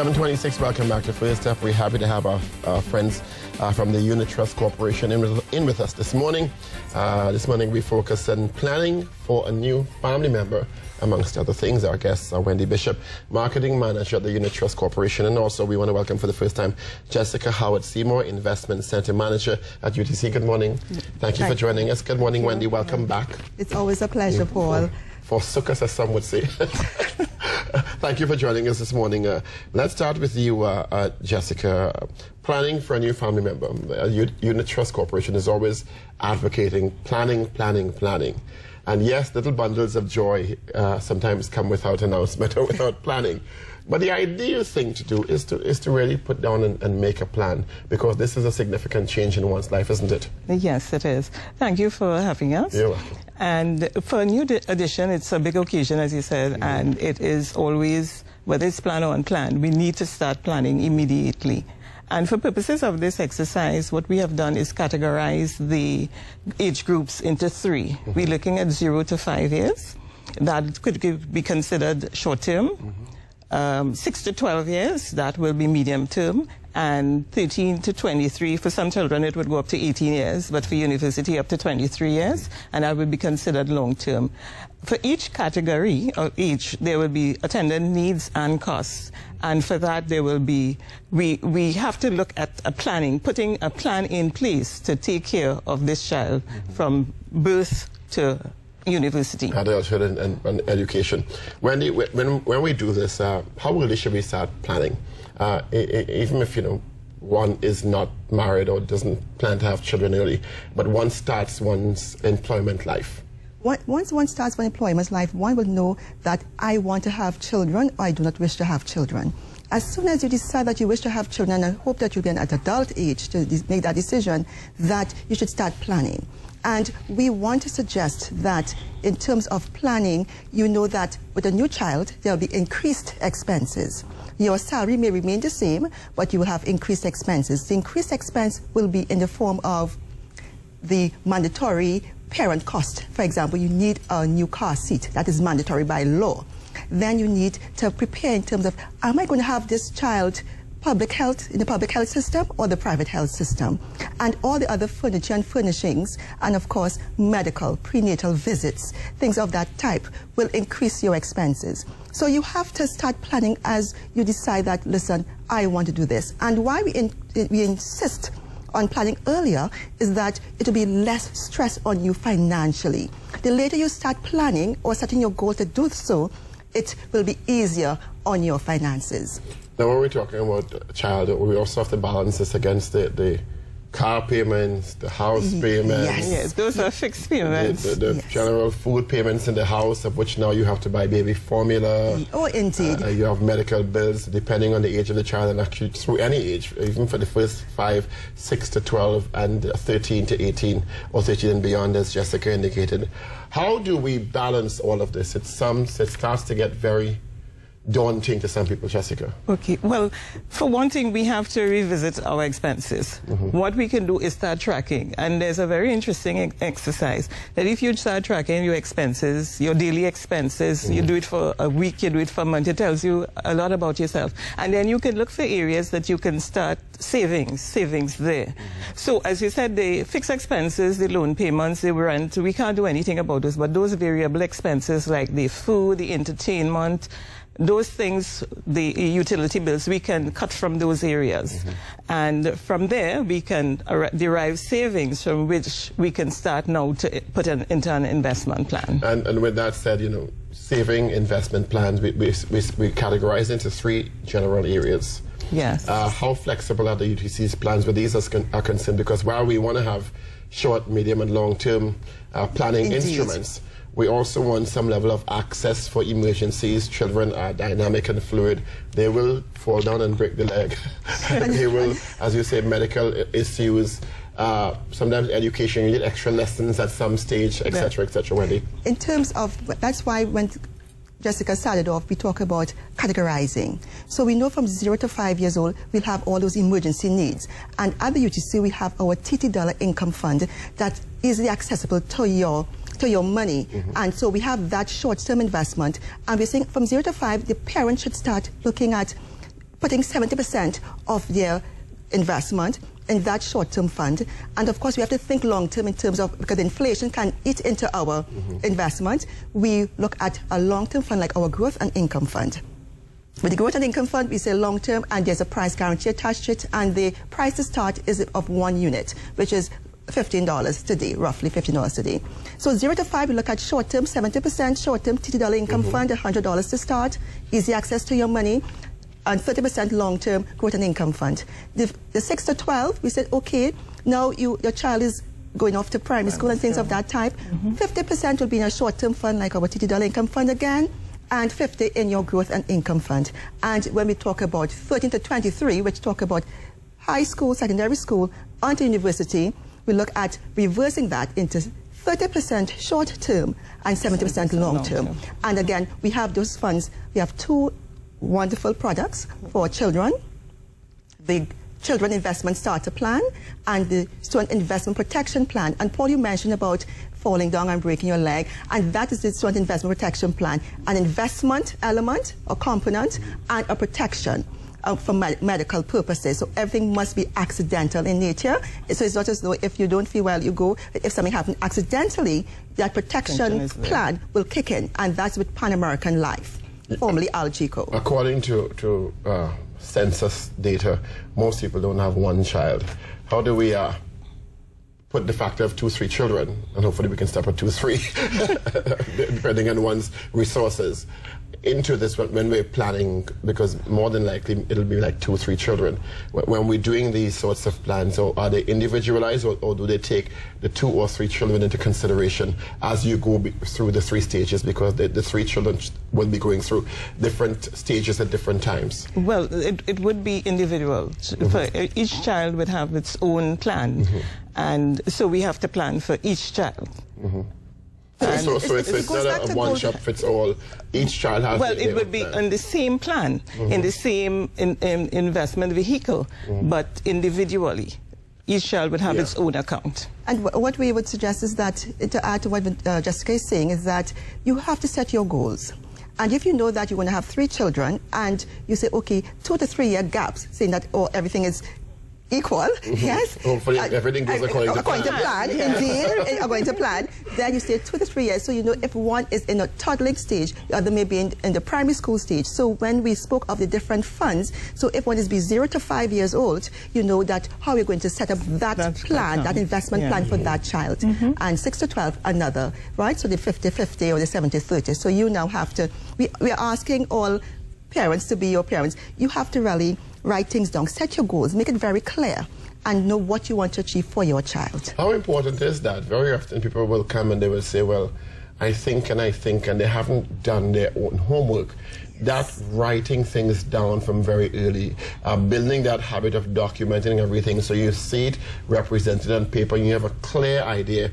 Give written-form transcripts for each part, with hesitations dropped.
7:26, welcome back to First Step. We're happy to have our friends from the Unit Trust Corporation in with us this morning. This morning we focus on planning for a new family member. Amongst other things, our guests are Wendy Bishop, Marketing Manager at the Unit Trust Corporation, and also we want to welcome for the first time Jessica Howard-Seymour, Investment Center Manager at UTC. Good morning. Thank you for joining us. Good morning, Wendy. Welcome back. It's always a pleasure, Paul. Forsook us, as some would say. Thank you for joining us this morning. Let's start with you, Jessica. Planning for a new family member. Unit Trust Corporation is always advocating planning. And yes, little bundles of joy sometimes come without announcement or without planning. But the ideal thing to do is to really put down and make a plan, because this is a significant change in one's life, isn't it? Yes, it is. Thank you for having us. You're welcome. And for a new edition, it's a big occasion, as you said, and it is always, whether it's planned or unplanned, we need to start planning immediately. And for purposes of this exercise, what we have done is categorize the age groups into three. We're looking at 0 to 5 years. That could be considered short-term. 6 to 12 years, that will be medium-term. And 13 to 23, for some children it would go up to 18 years, but for university up to 23 years, and that would be considered long-term. For each category, or each, there will be attendant needs and costs. And for that, there will be, we have to look at a planning, putting a plan in place to take care of this child from birth to university. Adulthood and education. Wendy, when we do this, how early should we start planning? Even if, one is not married or doesn't plan to have children early, but one starts one's employment life. Once one starts one employment life, one will know that I want to have children or I do not wish to have children. As soon as you decide that you wish to have children, and I hope that you'll be at adult age to make that decision, that you should start planning. And we want to suggest that in terms of planning, you know that with a new child, there will be increased expenses. Your salary may remain the same, but you will have increased expenses. The increased expense will be in the form of the mandatory parent cost. For example, you need a new car seat. That is mandatory by law. Then you need to prepare in terms of, am I going to have this child public health, in the public health system or the private health system? And all the other furniture and furnishings, and of course, medical, prenatal visits, things of that type will increase your expenses. So you have to start planning as you decide that, listen, I want to do this. And why we insist on planning earlier is that it will be less stress on you financially. The later you start planning or setting your goal to do so, it will be easier on your finances. Now, when we're talking about a child, we also have to balance this against the car payments, the house payments. Yes, those are fixed payments. The general food payments in the house, of which now you have to buy baby formula. Oh, indeed. You have medical bills, depending on the age of the child, and actually through any age, even for the first 5, 6 to 12, and 13 to 18, or 13 and beyond, as Jessica indicated. How do we balance all of this? It starts to get very daunting to some people, Jessica. Okay, well, for one thing, we have to revisit our expenses. What we can do is start tracking, and there's a very interesting exercise that if you start tracking your expenses, your daily expenses, you do it for a week, you do it for a month, it tells you a lot about yourself. And then you can look for areas that you can start savings there. So, as you said, the fixed expenses, the loan payments, the rent, we can't do anything about those, but those variable expenses like the food, the entertainment, those things, the utility bills, we can cut from those areas. And from there, we can derive savings from which we can start now to put into an investment plan. And with that said, saving investment plans, we categorize into 3 general areas. Yes. How flexible are the UTC's plans with these are concerned? Because while we want to have short, medium, and long-term planning instruments, we also want some level of access for emergencies. Children are dynamic and fluid. They will fall down and break the leg. They will, as you say, medical issues, sometimes education, you need extra lessons at some stage, etc., etc. Wendy? In terms of, that's why when Jessica started off, we talk about categorizing. So we know from 0 to 5 years old, we'll have all those emergency needs. And at the UTC, we have our $TT income fund that's easily accessible to your money. And so we have that short-term investment. And we're saying from 0 to 5, the parent should start looking at putting 70% of their investment in that short-term fund. And of course, we have to think long-term in terms of, because inflation can eat into our investment, we look at a long-term fund like our growth and income fund. With the growth and income fund, we say long-term, and there's a price guarantee attached to it, and the price to start is of 1 unit, which is $15 today, roughly $15 today. So 0 to 5, we look at short-term, 70% short-term $50 income fund, $100 to start, easy access to your money, and 30% long-term growth and income fund. The 6 to 12, we said, okay, now your child is going off to primary school and things of that type. 50% will be in a short-term fund like our $50 income fund again, and 50 in your growth and income fund. And when we talk about 13 to 23, which talk about high school, secondary school, onto university, we look at reversing that into 30% short-term and 70% long-term. And again, we have those funds. We have 2 wonderful products for children: the Children Investment Starter Plan and the Student Investment Protection Plan. And Paul, you mentioned about falling down and breaking your leg, and that is the Student Investment Protection Plan, an investment element or component and a protection for medical purposes. So everything must be accidental in nature. So it's not as though if you don't feel well, you go. If something happens accidentally, that protection plan will kick in, and that's with Pan American Life, formerly Algeco. According to census data, most people don't have 1 child. How do we put the factor of 2, 3 children, and hopefully we can step at 2, 3, depending on one's resources, into this when we're planning, because more than likely it'll be like 2, 3 children. When we're doing these sorts of plans, or are they individualized, or do they take the 2 or 3 children into consideration as you go through the 3 stages, because the 3 children will be going through different stages at different times? Well, it would be individual. For each child would have its own plan, and so we have to plan for each child. So it's not a one-shop-fits-all. Each child has well, it would be on the same plan, in the same investment vehicle, but individually. Each child would have its own account. And what we would suggest is that, to add to what Jessica is saying, is that you have to set your goals. And if you know that you're going to have 3 children, and you say, okay, 2 to 3 year gaps, saying that everything is equal, yes. Hopefully everything goes according to plan. Indeed, according to plan. Then you say 2 to 3 years, so you know if one is in a toddling stage, the other may be in the primary school stage. So when we spoke of the different funds, so if one is 0 to 5 years old, you know that how you're going to set up that plan, that investment plan for that child. And 6 to 12, another, right? So the 50-50 or the 70-30. So you now have to, we are asking all parents to be your parents. You have to really write things down, set your goals, make it very clear, and know what you want to achieve for your child. How important is that? Very often people will come and they will say, well, I think, and they haven't done their own homework. That writing things down from very early, building that habit of documenting everything so you see it represented on paper and you have a clear idea.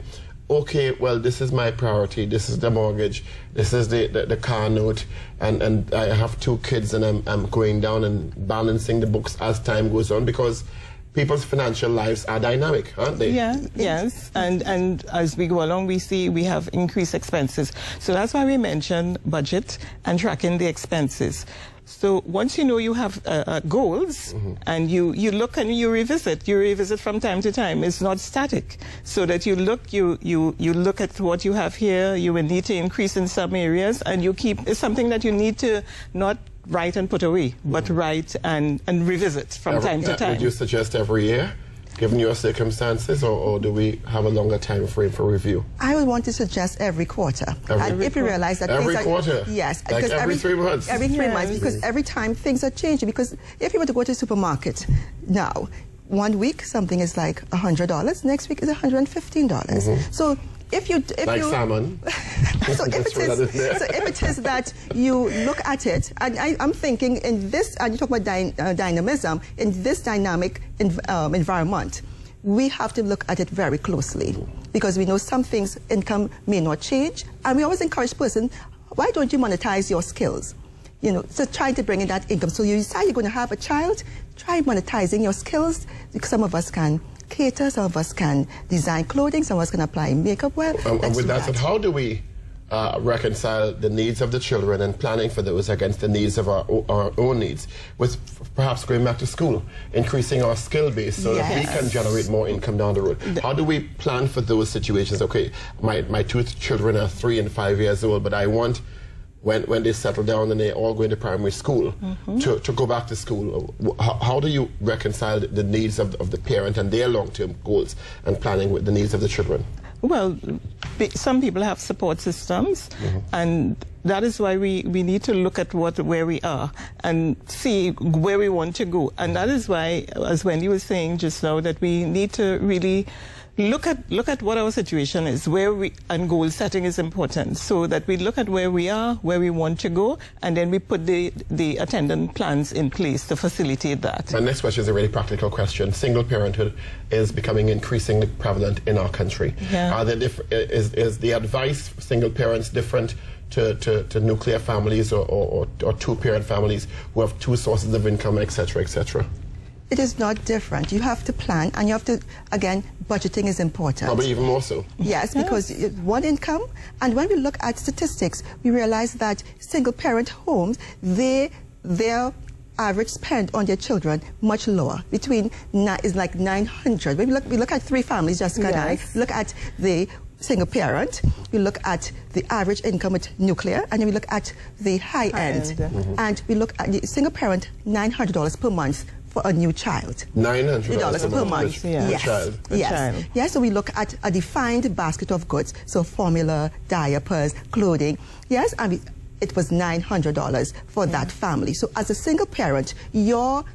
Okay, well, this is my priority, this is the mortgage, this is the car note, and I have 2 kids, and I'm going down and balancing the books as time goes on, because people's financial lives are dynamic, aren't they? Yeah, yes, and as we go along, we see we have increased expenses. So that's why we mentioned budget and tracking the expenses. So once you know you have goals, and you look and you revisit from time to time. It's not static. So that you look at what you have here, you will need to increase in some areas, and you keep, it's something that you need to not write and put away, but write and revisit from time to time. Would you suggest every year, given your circumstances, or do we have a longer time frame for review? I would want to suggest every quarter. If you realize that every quarter? Yes. Like every 3 months? Every 3 months, because every time things are changing. Because if you were to go to the supermarket now, 1 week something is like $100, next week is $115. So if you salmon. So if it is that you look at it, and I'm thinking in this, and you talk about dynamism, in this dynamic environment, we have to look at it very closely, because we know some things, income may not change, and we always encourage person, why don't you monetize your skills? You know, so trying to bring in that income. So you decide you're going to have a child, try monetizing your skills. Some of us can cater, some of us can design clothing, some of us can apply makeup. Well, and with that said, how do we reconcile the needs of the children and planning for those against the needs of our own needs, with perhaps going back to school, increasing our skill base so that we can generate more income down the road. How do we plan for those situations? Okay, my two children are 3 and 5 years old, but I want, when they settle down and they all go into primary school, to go back to school. How do you reconcile the needs of the parent and their long-term goals and planning with the needs of the children? Well, some people have support systems, and that is why we need to look at where we are and see where we want to go. And that is why, as Wendy was saying just now, that we need to really look at what our situation is, and goal setting is important, so that we look at where we are, where we want to go, and then we put the attendant plans in place to facilitate that. My next question is a really practical question. Single parenthood is becoming increasingly prevalent in our country. Yeah. Is the advice for single parents different to nuclear families or two-parent families who have two sources of income, etc., etc.? It is not different. You have to plan, and you have to, again, budgeting is important. Probably even more so. Yes, because one income, and when we look at statistics, we realize that single-parent homes, their average spend on their children much lower, is like 900. When we look at 3 families, Jessica and I, look at the single parent, we look at the average income with nuclear, and then we look at the high end. And we look at the single parent, $900 per month for a new child. $900 per month. Yes. Child. Yes. Yes. So we look at a defined basket of goods. So formula, diapers, clothing. Yes. And it was $900 for that family. So as a single parent, your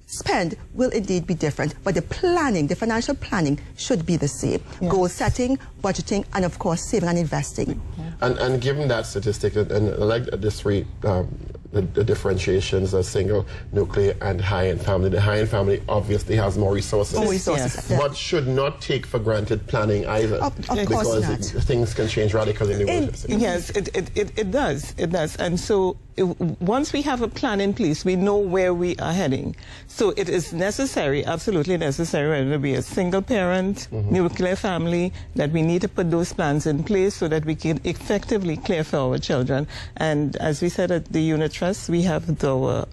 spend will indeed be different, but the planning, the financial planning should be the same. Goal setting, budgeting, and of course saving and investing. And given that statistic, and I like the 3 the differentiations of single, nuclear, and high-end family. The high-end family obviously has more resources. More resources. Yes. But should not take for granted planning either. Of course not. Things can change radically in the world. Yes, it does. It does. And so once we have a plan in place, we know where we are heading. So it is necessary, absolutely necessary, whether it be a single parent, nuclear family, that we need to put those plans in place so that we can effectively care for our children. And as we said at the unit trust, we have the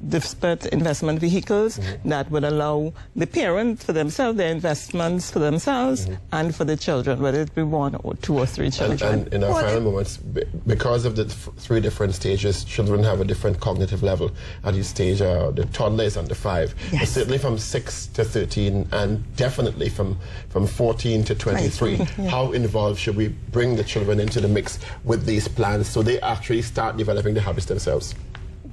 disparate investment vehicles that would allow the parent for themselves, their investments for themselves and for the children, whether it be 1 or 2 or 3 children. And in our final moments, because of the 3 different stages, children have a different cognitive level at each stage. The toddler is under 5. But certainly from 6 to 13, and definitely from 14 to 23. How involved should we bring the children into the mix with these plans so they actually start developing the habits themselves?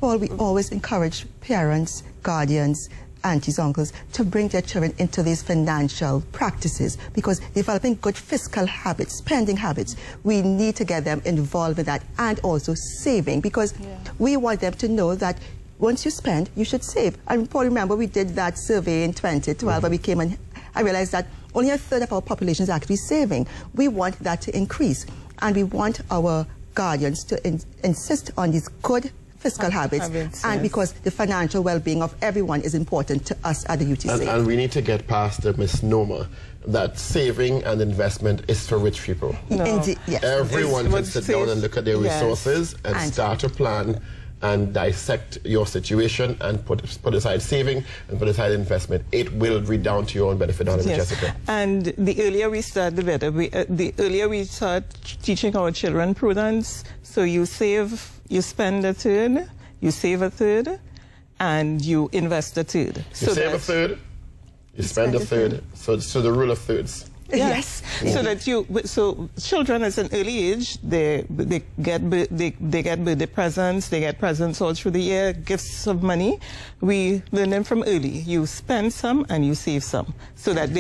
Well, we always encourage parents, guardians, aunties, uncles to bring their children into these financial practices, because developing good fiscal habits, spending habits, we need to get them involved in that, and also saving, because we want them to know that once you spend, you should save. I probably remember we did that survey in 2012 where we came and I realized that only 1/3 of our population is actually saving. We want that to increase, and we want our guardians to insist on these good fiscal habits, and because the financial well-being of everyone is important to us at the UTC. And we need to get past the misnomer that saving and investment is for rich people. No. Indeed, yes. Everyone can sit down and look at their resources and start a plan and dissect your situation and put aside saving and put aside investment. It will redound to your own benefit, Jessica. And the earlier we start, the better. The earlier we start teaching our children prudence. So you save, you spend 1/3, you save 1/3, and you invest 1/3. You save 1/3, you spend 1/3. So the rule of thirds. Yes. So that so children at an early age, they get birthday presents, they get presents all through the year, gifts of money. We learn them from early. You spend some and you save some, so that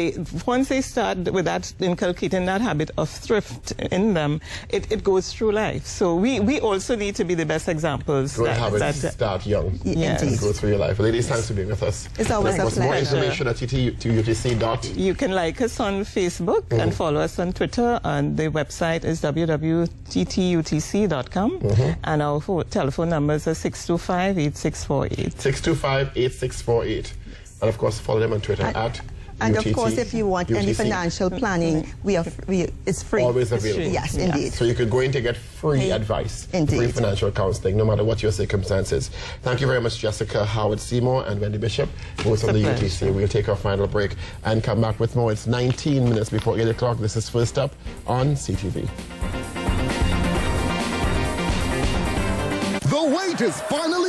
once they start with that, inculcating that habit of thrift in them, it goes through life. So we also need to be the best examples. Good habits start young. Yes. And go through your life. Ladies, thanks for being with us. It's always a pleasure. More information at UTC. You can like us on Facebook and follow us on Twitter, and the website is www.ttutc.com, and our telephone numbers are 625-8648. 625-8648. And of course, follow them on Twitter at And UTC, of course, if you want any UTC. financial planning, it's free. Always available. Yes, indeed. So you could go in to get free advice, Indeed. free financial counseling, no matter what your circumstances. Thank you very much, Jessica, Howard-Seymour, and Wendy Bishop, both on the UTC. We'll take our final break and come back with more. It's 19 minutes before 8 o'clock. This is First Up on CTV. The wait is finally